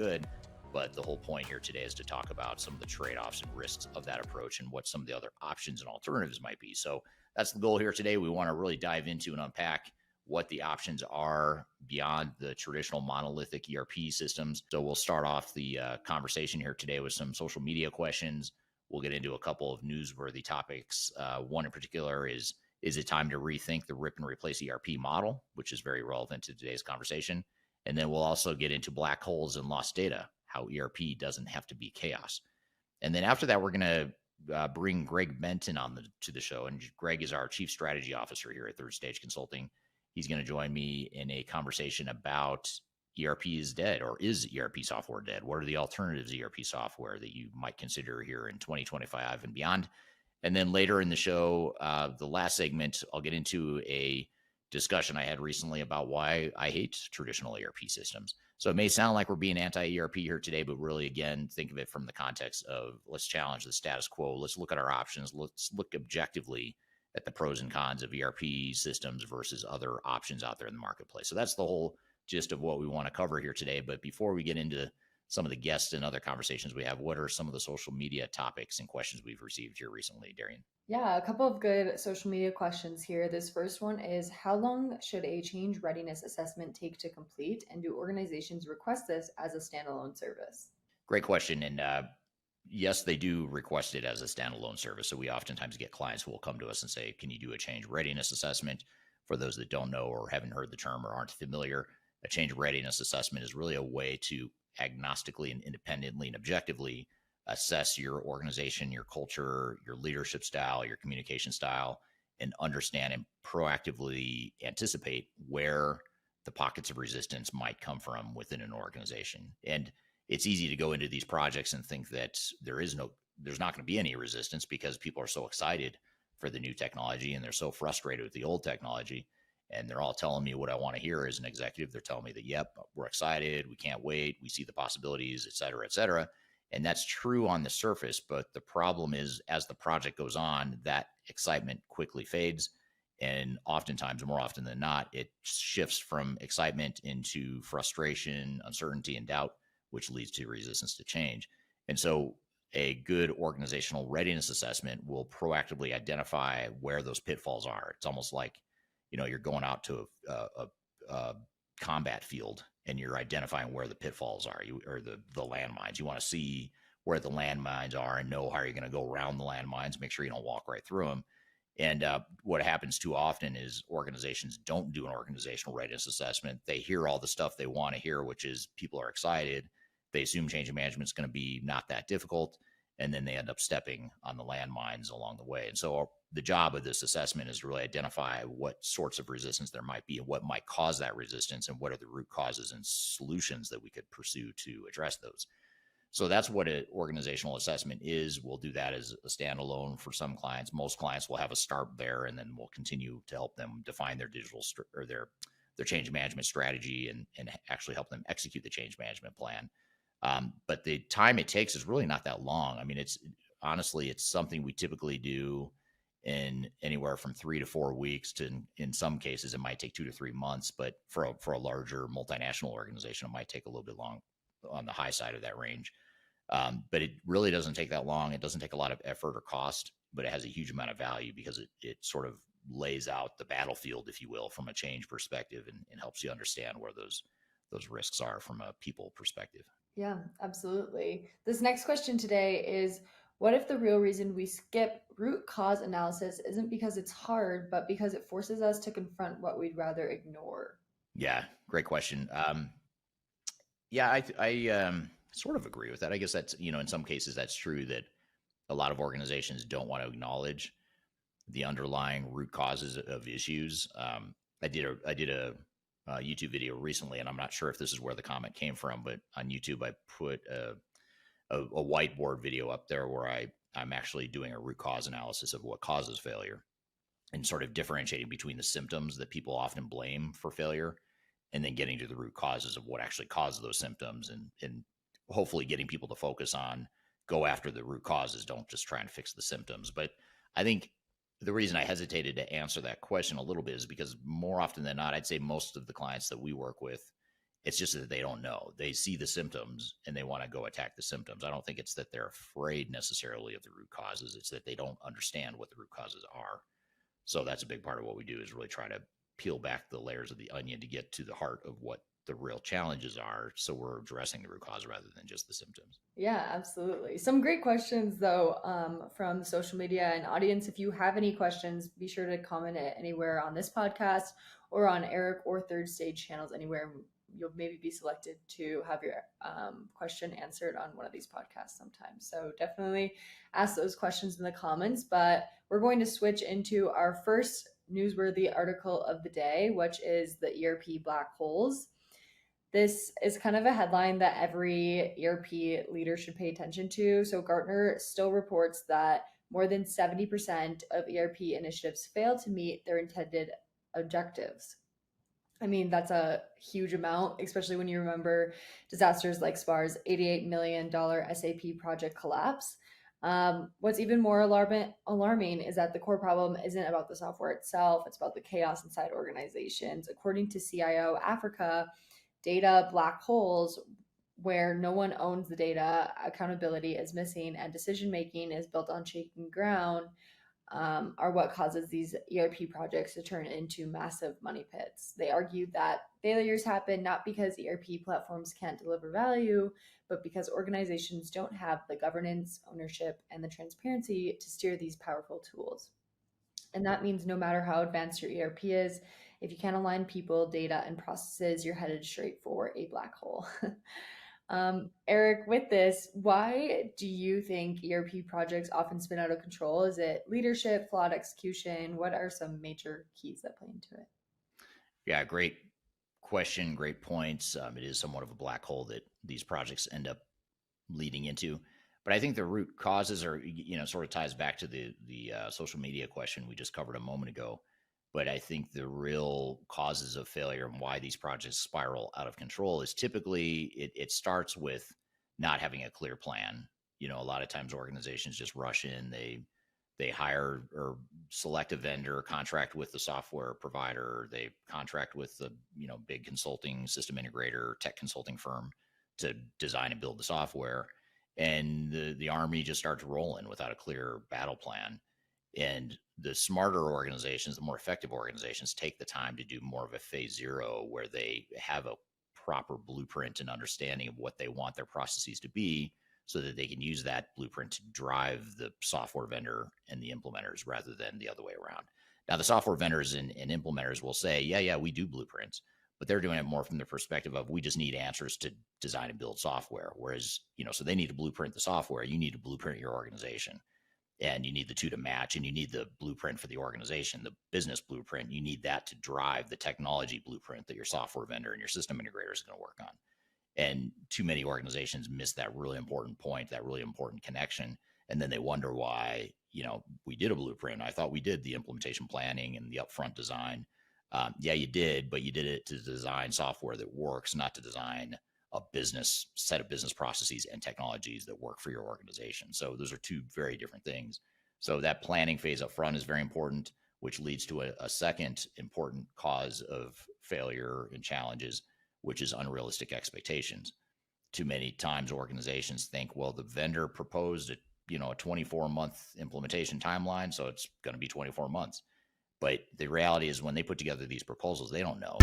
good. But the whole point here today is to talk about some of the trade-offs and risks of that approach and what some of the other options and alternatives might be. So that's the goal here today. We want to really dive into and unpack what the options are beyond the traditional monolithic ERP systems. So we'll start off the conversation here today with some social media questions. We'll get into a couple of newsworthy topics. One in particular is it time to rethink the rip and replace ERP model, which is very relevant to today's conversation. And then we'll also get into black holes and lost data, how ERP doesn't have to be chaos. And then after that, we're going to bring Greg Benton to the show. And Greg is our Chief Strategy Officer here at Third Stage Consulting. He's going to join me in a conversation about ERP is dead, or is ERP software dead? What are the alternatives to ERP software that you might consider here in 2025 and beyond? And then later in the show, the last segment, I'll get into a discussion I had recently about why I hate traditional ERP systems. So it may sound like we're being anti-ERP here today, but really, again, think of it from the context of let's challenge the status quo. Let's look at our options. Let's look objectively at the pros and cons of ERP systems versus other options out there in the marketplace. So that's the whole gist of what we want to cover here today. But before we get into some of the guests and other conversations we have, what are some of the social media topics and questions we've received here recently, Darian? Yeah, a couple of good social media questions here. This first one is, how long should a change readiness assessment take to complete? And do organizations request this as a standalone service? Great question. And yes, they do request it as a standalone service. So we oftentimes get clients who will come to us and say, can you do a change readiness assessment? For those that don't know or haven't heard the term or aren't familiar, a change readiness assessment is really a way to agnostically and independently and objectively assess your organization, your culture, your leadership style, your communication style, and understand and proactively anticipate where the pockets of resistance might come from within an organization. And it's easy to go into these projects and think that there's not going to be any resistance because people are so excited for the new technology and they're so frustrated with the old technology. And they're all telling me what I want to hear as an executive. They're telling me that, yep, we're excited. We can't wait. We see the possibilities, et cetera, et cetera. And that's true on the surface. But the problem is, as the project goes on, that excitement quickly fades. And oftentimes, more often than not, it shifts from excitement into frustration, uncertainty, and doubt, which leads to resistance to change. And so a good organizational readiness assessment will proactively identify where those pitfalls are. It's almost like, you're going out to a combat field and you're identifying where the pitfalls are, or the landmines. You want to see where the landmines are and know how you're going to go around the landmines, make sure you don't walk right through them. And what happens too often is organizations don't do an organizational readiness assessment. They hear all the stuff they want to hear, which is people are excited. They assume change management is going to be not that difficult. And then they end up stepping on the landmines along the way. And so the job of this assessment is to really identify what sorts of resistance there might be and what might cause that resistance and what are the root causes and solutions that we could pursue to address those. So that's what an organizational assessment is. We'll do that as a standalone for some clients. Most clients will have a start there, and then we'll continue to help them define their digital or their change management strategy and actually help them execute the change management plan. But the time it takes is really not that long. I mean, it's something we typically do in anywhere from 3 to 4 weeks to, in some cases, it might take 2 to 3 months. But for a larger multinational organization, it might take a little bit long on the high side of that range. But it really doesn't take that long. It doesn't take a lot of effort or cost, but it has a huge amount of value because it sort of lays out the battlefield, if you will, from a change perspective and helps you understand where those risks are from a people perspective. Yeah, absolutely. This next question today is, what if the real reason we skip root cause analysis isn't because it's hard, but because it forces us to confront what we'd rather ignore? Yeah, great question. I sort of agree with that. I guess that's, in some cases that's true that a lot of organizations don't want to acknowledge the underlying root causes of issues. I did a YouTube video recently, and I'm not sure if this is where the comment came from, but on YouTube, I put a whiteboard video up there where I'm actually doing a root cause analysis of what causes failure and sort of differentiating between the symptoms that people often blame for failure and then getting to the root causes of what actually causes those symptoms and hopefully getting people to focus on, go after the root causes, don't just try and fix the symptoms. But I think the reason I hesitated to answer that question a little bit is because more often than not, I'd say most of the clients that we work with It's just that they don't know. They see the symptoms and they want to go attack the symptoms. I don't think it's that they're afraid necessarily of the root causes. It's that they don't understand what the root causes are. So that's a big part of what we do, is really try to peel back the layers of the onion to get to the heart of what the real challenges are. So we're addressing the root cause rather than just the symptoms. Yeah, absolutely. Some great questions, though, from the social media and audience. If you have any questions, be sure to comment it anywhere on this podcast or on Eric or Third Stage channels, anywhere. You'll maybe be selected to have your question answered on one of these podcasts sometime. So definitely ask those questions in the comments. But we're going to switch into our first newsworthy article of the day, which is the ERP black holes. This is kind of a headline that every ERP leader should pay attention to. So, Gartner still reports that more than 70% of ERP initiatives fail to meet their intended objectives. I mean, that's a huge amount, especially when you remember disasters like SPAR's $88 million SAP project collapse. What's even more alarming is that the core problem isn't about the software itself, it's about the chaos inside organizations. According to CIO Africa, data black holes where no one owns the data, accountability is missing, and decision making is built on shaky ground, are what causes these ERP projects to turn into massive money pits. They argue that failures happen not because ERP platforms can't deliver value, but because organizations don't have the governance, ownership, and the transparency to steer these powerful tools. And that means no matter how advanced your ERP is, if you can't align people, data, and processes, you're headed straight for a black hole. Eric, with this, why do you think ERP projects often spin out of control? Is it leadership, flawed execution? What are some major keys that play into it? Yeah, great question, great points. It is somewhat of a black hole that these projects end up leading into. But I think the root causes are, sort of ties back to the social media question we just covered a moment ago. But I think the real causes of failure and why these projects spiral out of control is typically it starts with not having a clear plan. A lot of times organizations just rush in, they hire or select a vendor, contract with the software provider, they contract with the big consulting system integrator, tech consulting firm to design and build the software, and the army just starts rolling without a clear battle plan. And the smarter organizations, the more effective organizations, take the time to do more of a phase zero, where they have a proper blueprint and understanding of what they want their processes to be, so that they can use that blueprint to drive the software vendor and the implementers rather than the other way around. Now, the software vendors and implementers will say, yeah, we do blueprints, but they're doing it more from the perspective of, we just need answers to design and build software. Whereas, so they need to blueprint the software. You need to blueprint your organization, and you need the two to match, and you need the blueprint for the organization, the business blueprint. You need that to drive the technology blueprint that your software vendor and your system integrator is going to work on. And too many organizations miss that really important point, that really important connection. And then they wonder why, we did a blueprint. I thought we did the implementation planning and the upfront design. Yeah, you did, but you did it to design software that works, not to design a set of business processes and technologies that work for your organization. So those are two very different things. So that planning phase up front is very important, which leads to a second important cause of failure and challenges, which is unrealistic expectations. Too many times organizations think, well, the vendor proposed a 24-month implementation timeline, so it's going to be 24 months. But the reality is, when they put together these proposals, they don't know